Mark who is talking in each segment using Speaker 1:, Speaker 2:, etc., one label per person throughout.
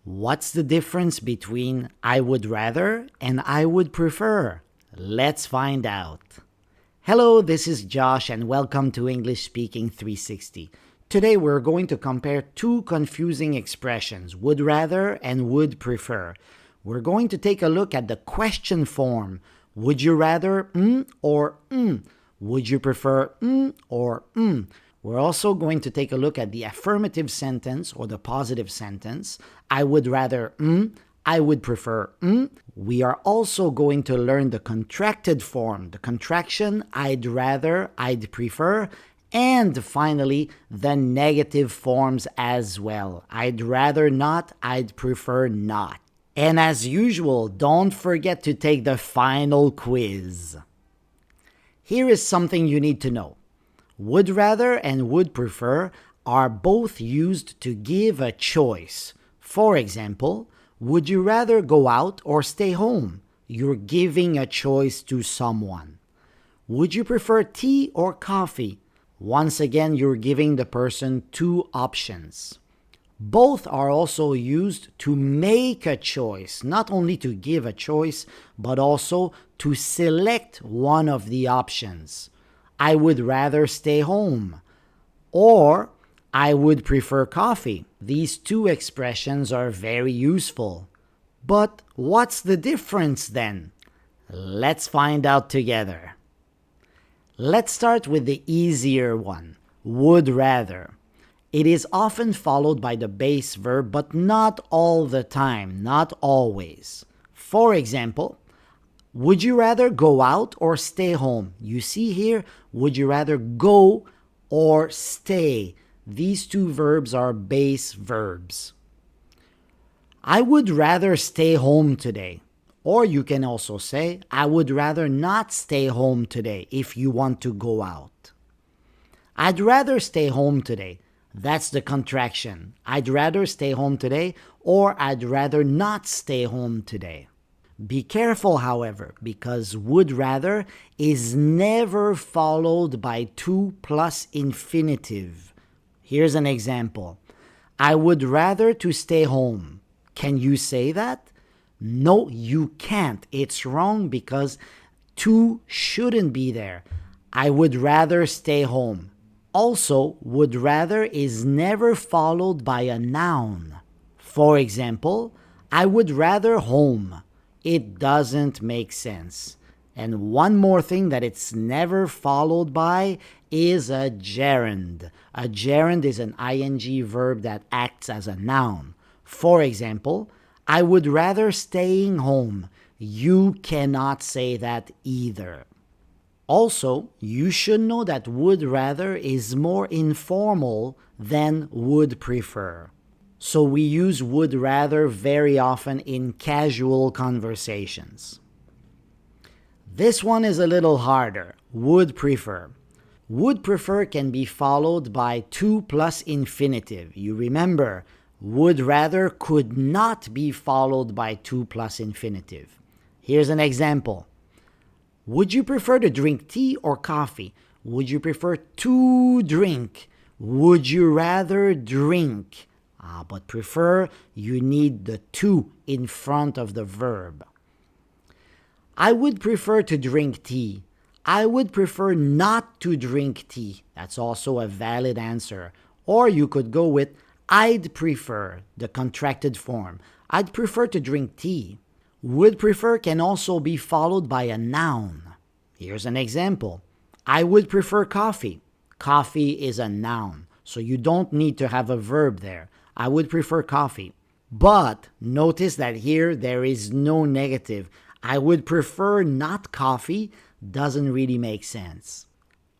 Speaker 1: What's the difference between I would rather and I would prefer? Let's find out. Hello, this is Josh and welcome to English Speaking 360. Today we're going to compare two confusing expressions, would rather and would prefer. We're going to take a look at the question form. Would you rather or mm? Would you prefer or mm? We're also going to take a look at the affirmative sentence or the positive sentence. I would rather I would prefer We are also going to learn the contracted form, the contraction I'd rather, I'd prefer, and finally the negative forms as well. I'd rather not, I'd prefer not. And as usual, don't forget to take the final quiz. Here is something you need to know. Would rather and would prefer are both used to give a choice. For example, would you rather go out or stay home? You're giving a choice to someone. Would you prefer tea or coffee? Once again, you're giving the person two options. Both are also used to make a choice, not only to give a choice, but also to select one of the options. I would rather stay home, or I would prefer coffee. These two expressions are very useful. But what's the difference then? Let's find out together. Let's start with the easier one, would rather. It is often followed by the base verb, but not all the time, not always. For example, would you rather go out or stay home? You see here, would you rather go or stay? These two verbs are base verbs. I would rather stay home today. Or you can also say, I would rather not stay home today if you want to go out. I'd rather stay home today. That's the contraction. I'd rather stay home today, or I'd rather not stay home today. Be careful, however, because would rather is never followed by to plus infinitive. Here's an example. I would rather to stay home. Can you say that? No, you can't. It's wrong because to shouldn't be there. I would rather stay home. Also, would rather is never followed by a noun. For example, I would rather home. It doesn't make sense. And one more thing that it's never followed by is a gerund. A gerund is an ing verb that acts as a noun. For example, I would rather staying home. You cannot say that either. Also, you should know that would rather is more informal than would prefer. So we use would rather very often in casual conversations. This one is a little harder. Would prefer. Would prefer can be followed by to plus infinitive. You remember, would rather could not be followed by to plus infinitive. Here's an example. Would you prefer to drink tea or coffee? Would you prefer to drink? Would you rather drink? But prefer, you need the to in front of the verb. I would prefer to drink tea. I would prefer not to drink tea. That's also a valid answer. Or you could go with I'd prefer, the contracted form. I'd prefer to drink tea. Would prefer can also be followed by a noun. Here's an example. I would prefer coffee. Coffee is a noun, so you don't need to have a verb there. I would prefer coffee. But notice that here there is no negative. I would prefer not coffee doesn't really make sense.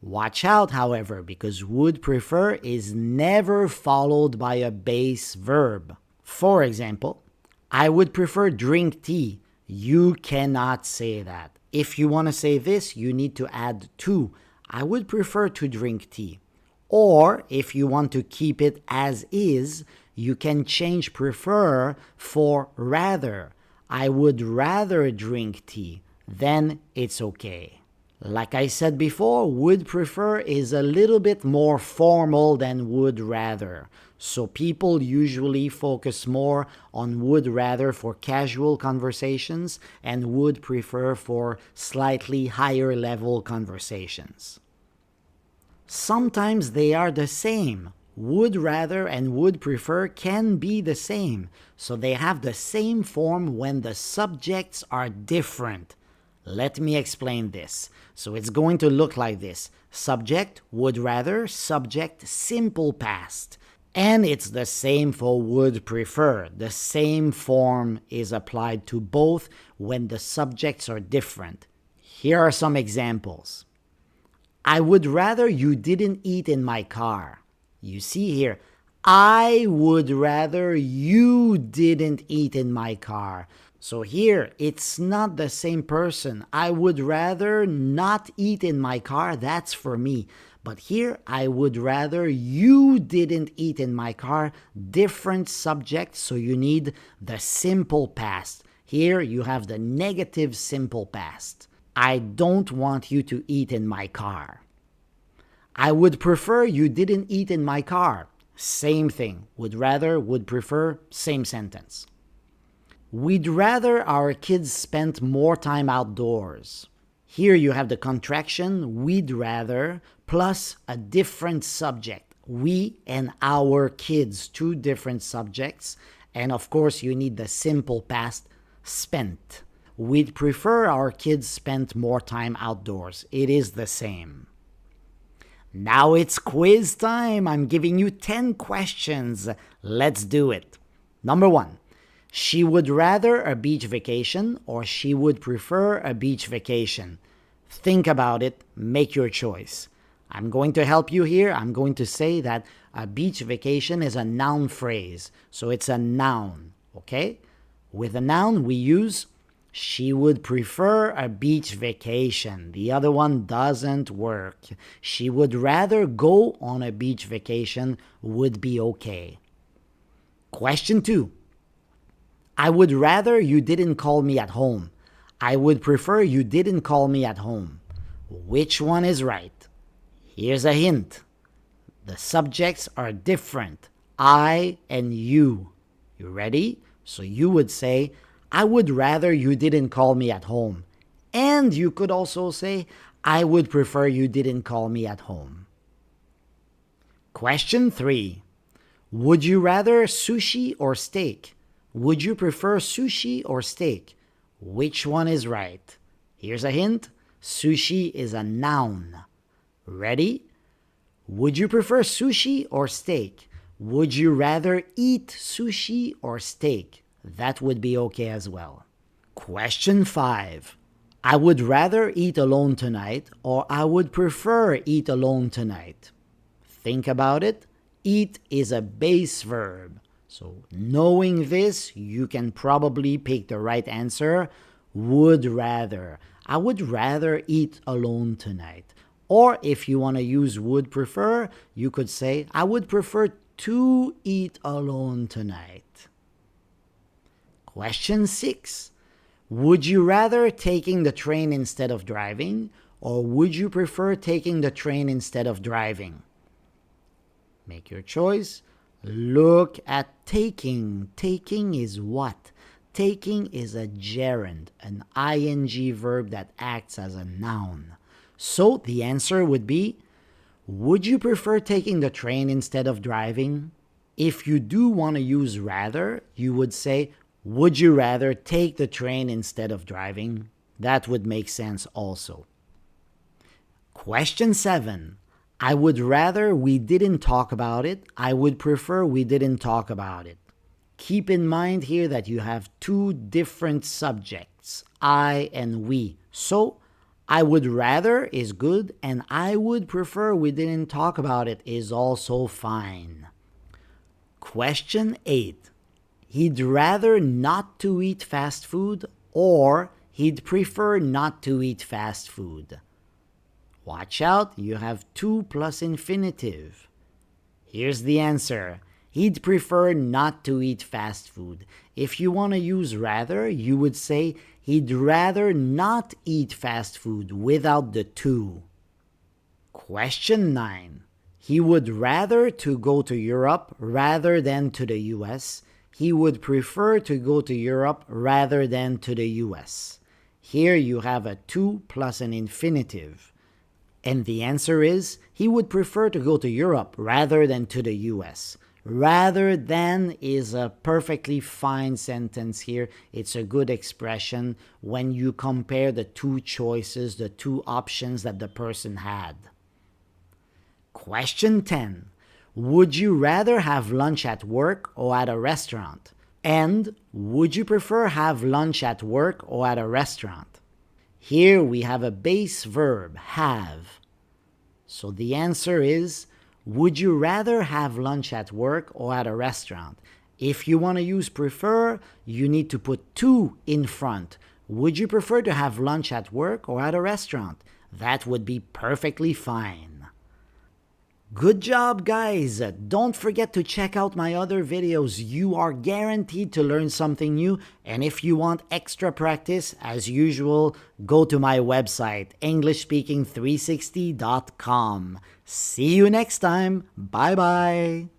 Speaker 1: Watch out, however, because would prefer is never followed by a base verb. For example, I would prefer drink tea. You cannot say that. If you want to say this, you need to add to. I would prefer to drink tea. Or if you want to keep it as is, you can change prefer for rather. I would rather drink tea. Then it's okay. Like I said before, would prefer is a little bit more formal than would rather. So people usually focus more on would rather for casual conversations and would prefer for slightly higher level conversations. Sometimes they are the same. Would rather and would prefer can be the same. So they have the same form when the subjects are different. Let me explain this. So it's going to look like this. Subject, would rather, subject, simple past. And it's the same for would prefer. The same form is applied to both when the subjects are different. Here are some examples. I would rather you didn't eat in my car. You see here, I would rather you didn't eat in my car. So here, it's not the same person. I would rather not eat in my car, that's for me. But here, I would rather you didn't eat in my car. Different subjects, so you need the simple past. Here, you have the negative simple past. I don't want you to eat in my car. I would prefer you didn't eat in my car. Same thing. Would rather, would prefer, same sentence. We'd rather our kids spent more time outdoors. Here you have the contraction, we'd rather, plus a different subject. We and our kids, two different subjects. And of course, you need the simple past, spent. We'd prefer our kids spent more time outdoors. It is the same. Now it's quiz time. I'm giving you 10 questions. Let's do it. Number 1. She would rather a beach vacation or she would prefer a beach vacation. Think about it. Make your choice. I'm going to help you here. I'm going to say that a beach vacation is a noun phrase. So it's a noun, okay? With a noun, we use she would prefer a beach vacation. The other one doesn't work. She would rather go on a beach vacation would be okay. Question 2. I would rather you didn't call me at home. I would prefer you didn't call me at home. Which one is right? Here's a hint. The subjects are different. I and you. You ready? So you would say, I would rather you didn't call me at home. And you could also say, I would prefer you didn't call me at home. Question 3. Would you rather sushi or steak? Would you prefer sushi or steak? Which one is right? Here's a hint. Sushi is a noun. Ready? Would you prefer sushi or steak? Would you rather eat sushi or steak? That would be okay as well. Question 5. I would rather eat alone tonight or I would prefer eat alone tonight. Think about it. Eat is a base verb. So knowing this, you can probably pick the right answer. Would rather. I would rather eat alone tonight. Or if you want to use would prefer, you could say, I would prefer to eat alone tonight. Question 6. Would you rather taking the train instead of driving, or would you prefer taking the train instead of driving? Make your choice. Look at taking. Taking is what? Taking is a gerund, an ing verb that acts as a noun. So the answer would be, would you prefer taking the train instead of driving? If you do want to use rather, you would say, would you rather take the train instead of driving? That would make sense also. Question 7. I would rather we didn't talk about it. I would prefer we didn't talk about it. Keep in mind here that you have two different subjects, I and we. So, I would rather is good and I would prefer we didn't talk about it is also fine. Question 8. He'd rather not to eat fast food or he'd prefer not to eat fast food. Watch out, you have to plus infinitive. Here's the answer. He'd prefer not to eat fast food. If you want to use rather, you would say he'd rather not eat fast food without the to. Question 9. He would rather to go to Europe rather than to the US. He would prefer to go to Europe rather than to the US. Here you have a to plus an infinitive. And the answer is, he would prefer to go to Europe rather than to the US. Rather than is a perfectly fine sentence here. It's a good expression when you compare the two choices, the two options that the person had. Question 10. Would you rather have lunch at work or at a restaurant? And would you prefer have lunch at work or at a restaurant? Here we have a base verb, have. So the answer is, would you rather have lunch at work or at a restaurant? If you want to use prefer, you need to put to in front. Would you prefer to have lunch at work or at a restaurant? That would be perfectly fine. Good job, guys! Don't forget to check out my other videos. You are guaranteed to learn something new. And if you want extra practice, as usual, go to my website, EnglishSpeaking360.com. See you next time. Bye-bye.